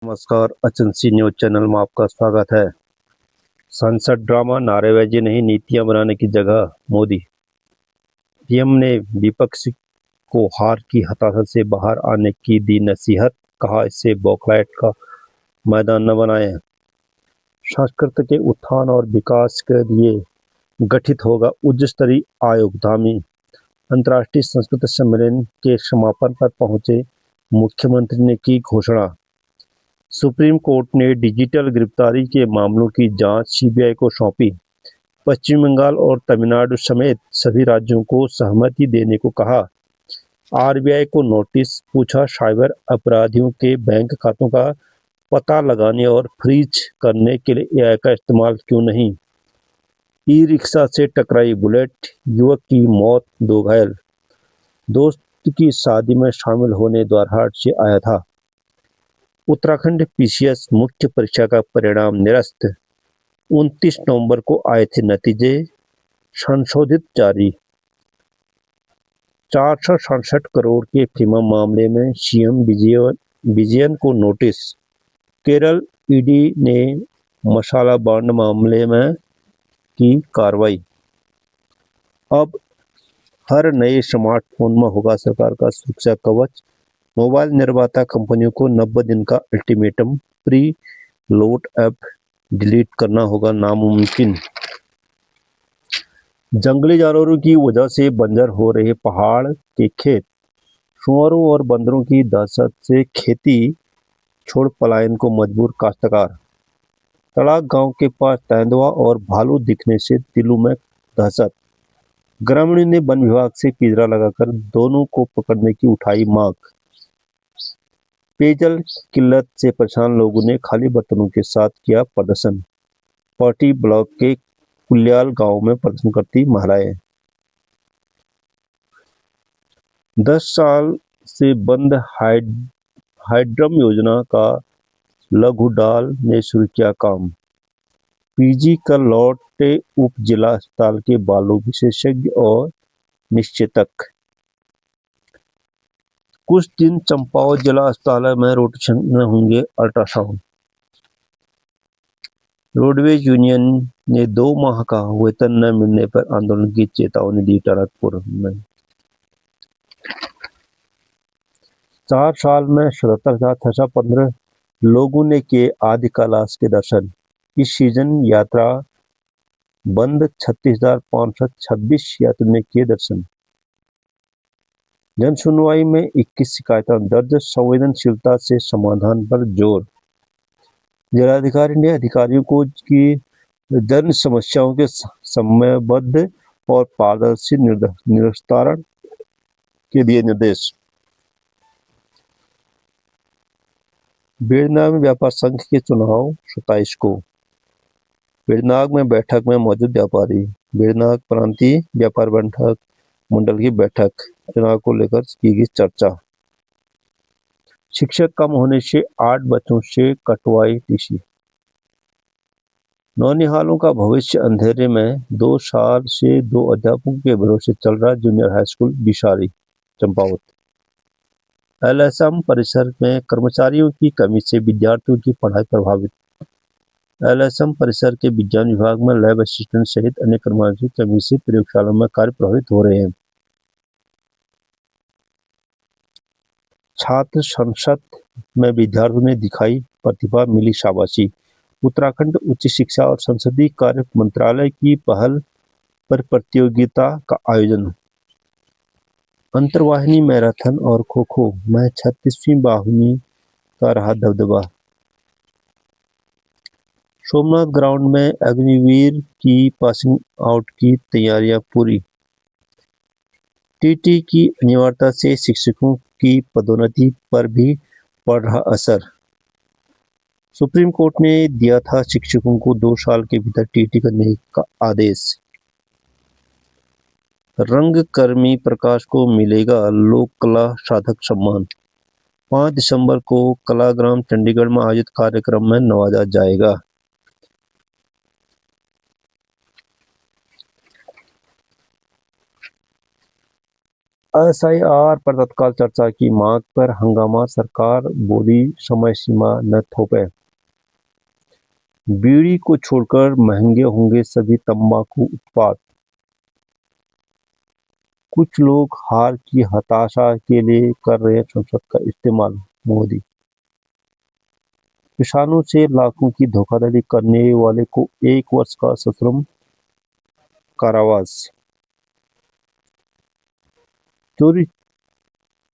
नमस्कार, एचएनसी news channel में आपका स्वागत है। संसद ड्रामा, नारेबाजी नहीं, नीतियां बनाने की जगह मोदी। पीएम ने विपक्ष को हार की हताशा से बाहर आने की दी नसीहत, कहा इससे बौखलाहट का मैदान न बनाएं। संस्कृत के उत्थान और विकास के लिए गठित होगा उच्च स्तरीय आयोग। धामी अंतर्राष्ट्रीय संस्कृत सम्मेलन के समापन पर पहुंचे मुख्यमंत्री ने की घोषणा। सुप्रीम कोर्ट ने डिजिटल गिरफ्तारी के मामलों की जांच सीबीआई को सौंपी। पश्चिम बंगाल और तमिलनाडु समेत सभी राज्यों को सहमति देने को कहा। आरबीआई को नोटिस, पूछा साइबर अपराधियों के बैंक खातों का पता लगाने और फ्रीज करने के लिए एआई का इस्तेमाल क्यों नहीं। ई रिक्शा से टकराई बुलेट, युवक की मौत, 2 घायल। दोस्त की शादी में शामिल होने द्वारहाट से आया था। उत्तराखंड पीसीएस मुख्य परीक्षा का परिणाम निरस्त। 29 नवंबर को आए थे नतीजे, संशोधित जारी। 467 करोड़ के फीमा मामले में सीएम विजयन को नोटिस। केरल ईडी ने मसाला बॉन्ड मामले में की कार्रवाई। अब हर नए स्मार्टफोन में होगा सरकार का सुरक्षा कवच। मोबाइल निर्माता कंपनियों को 90 दिन का ultimatum, pre load app delete करना होगा नामुमकिन। जंगली जानवरों की वजह से बंजर हो रहे पहाड़ के खेत। सुअरों और बंदरों की दहशत से खेती छोड़ पलायन को मजबूर काश्तकार। तड़ाक गांव के पास तेंदुआ और भालू दिखने से दिलों में दहशत। ग्रामीणों ने वन विभाग से पिंजरा लगाकर दोनों को पकड़ने की उठाई मांग। पेयजल किल्लत से परेशान लोगों ने खाली बर्तनों के साथ किया प्रदर्शन। पार्टी ब्लॉक के कुल्याल गांव में प्रदर्शन करती महिलाएं। 10 साल से बंद हाइड्रम योजना का लघुडाल ने शुरू किया काम। पीजी कर लौटे उप जिला अस्पताल के बालों विशेषज्ञ और निश्चेतक। कुछ दिन चंपावत जिला अस्पताल में रोटेशन में होंगे अल्ट्रासाउंड। रोडवेज यूनियन ने 2 माह का वेतन न मिलने पर आंदोलन की चेतावनी दी। टनकपुर में 4 साल में 77,615 लोगों ने किए आदि कैलाश के दर्शन। इस सीजन यात्रा बंद, 36,526 यात्रियों ने किए दर्शन। जन सुनवाई में 21 शिकायतें दर्ज, संवेदनशीलता से समाधान पर जोर। जिलाधिकारी ने अधिकारियों को की जन समस्याओं के समयबद्ध और पारदर्शी निस्तारण के दिए निर्देश। बेड़नाग में व्यापार संघ के चुनाव 27 को। बेड़नाग में बैठक में मौजूद व्यापारी। बेड़नाग प्रांतीय व्यापार मंडल की बैठक, चुनाव को लेकर की गई चर्चा। शिक्षक कम होने से 8 बच्चों से कटवाई टीसी। नौनिहालों का भविष्य अंधेरे में, 2 साल से 2 अध्यापकों के भरोसे चल रहा जूनियर हाई स्कूल बिसारी चंपावत। एलएसएम परिसर में कर्मचारियों की कमी से विद्यार्थियों की पढ़ाई प्रभावित। एलएसएम परिसर के विज्ञान विभाग में लैब असिस्टेंट सहित अन्य कर्मचारियों की कमी से प्रयोगशाला में कार्य प्रभावित हो रहे हैं। छात्र संसद में विद्यार्थियों ने दिखाई प्रतिभा, मिली शाबाशी। उत्तराखंड उच्च शिक्षा और संसदीय कार्य मंत्रालय की पहल पर प्रतियोगिता का आयोजन। अंतरवाहिनी मैराथन और खो-खो में 36वीं वाहिनी का रहा दबदबा। सोमनाथ ग्राउंड में अग्निवीर की पासिंग आउट की तैयारियां पूरी। टीटी की अनिवार्यता से शिक्षकों की पदोन्नति पर भी पड़ रहा असर। सुप्रीम कोर्ट ने दिया था शिक्षकों को 2 साल के भीतर टीटी करने का आदेश। रंगकर्मी प्रकाश को मिलेगा लोक कला साधक सम्मान। 5 दिसंबर को कलाग्राम चंडीगढ़ में आयोजित कार्यक्रम में नवाजा जाएगा। एसआईआर पर तत्काल चर्चा की मांग पर हंगामा, सरकार बोली समय सीमा न थोपे। बीड़ी को छोड़कर महंगे होंगे सभी तंबाकू उत्पाद। कुछ लोग हार की हताशा के लिए कर रहे हैं संसद का इस्तेमाल, मोदी। किसानों से लाखों की धोखाधड़ी करने वाले को 1 वर्ष का सश्रम कारावास। चोरी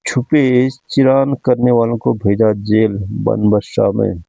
छुपे चिरान करने वालों को भेजा जेल, बनबसा में।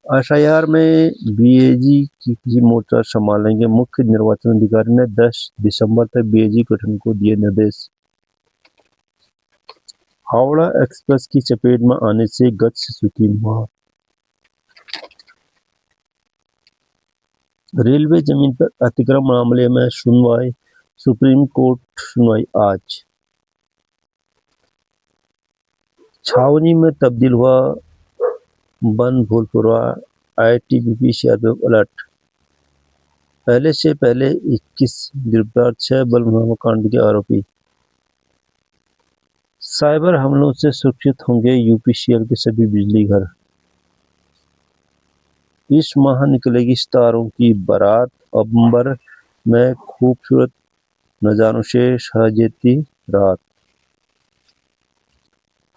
एसआईआर में बीएजी की मोर्चा संभालेंगे मुख्य निर्वाचन अधिकारी ने 10 दिसंबर तक बीएजी गठन को दिए निर्देश। हावड़ा एक्सप्रेस की चपेट में आने से गत शिशु की मौत। रेलवे जमीन पर अतिक्रमण मामले में सुनवाई, सुप्रीम कोर्ट सुनवाई आज। छावनी में तब्दील हुआ बन भूलपुरा, आईटीबीपी सीआरपीएफ अलर्ट। पहले से पहले 21 गिरफ्तार, 6 बलमुआमा कांड के आरोपी। साइबर हमलों से सुरक्षित होंगे यूपीसीएल के सभी बिजली घर। इस माह निकलेगी सितारों की बारात, अंबर में खूबसूरत नजारों से सजेती रात।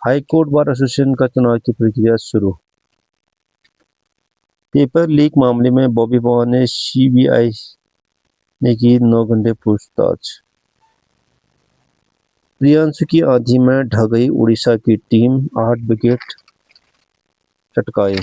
हाईकोर्ट बार एसोसिएशन का चुनाव की प्रक्रिया शुरू। पेपर लीक मामले में बॉबी पवन ने सीबीआई ने की 9 घंटे पूछताछ। प्रियांशु की आंधी में ढह गई उड़ीसा की टीम, 8 विकेट चटकाए।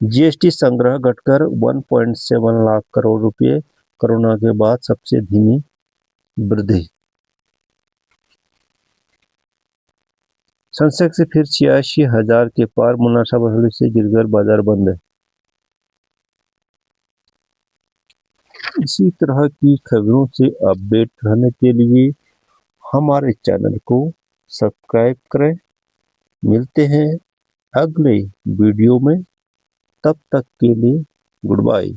जीएसटी संग्रह घटकर 1.7 लाख करोड़ रुपए, कोरोना के बाद सबसे धीमी वृद्धि। सेंसेक्स से फिर 86,000 के पार, मुनाफा वसूली से गिरकर बाजार बंद है। इसी तरह की खबरों से अपडेट रहने के लिए हमारे चैनल को सब्सक्राइब करें। मिलते हैं अगले वीडियो में, तब तक के लिए गुड बाय।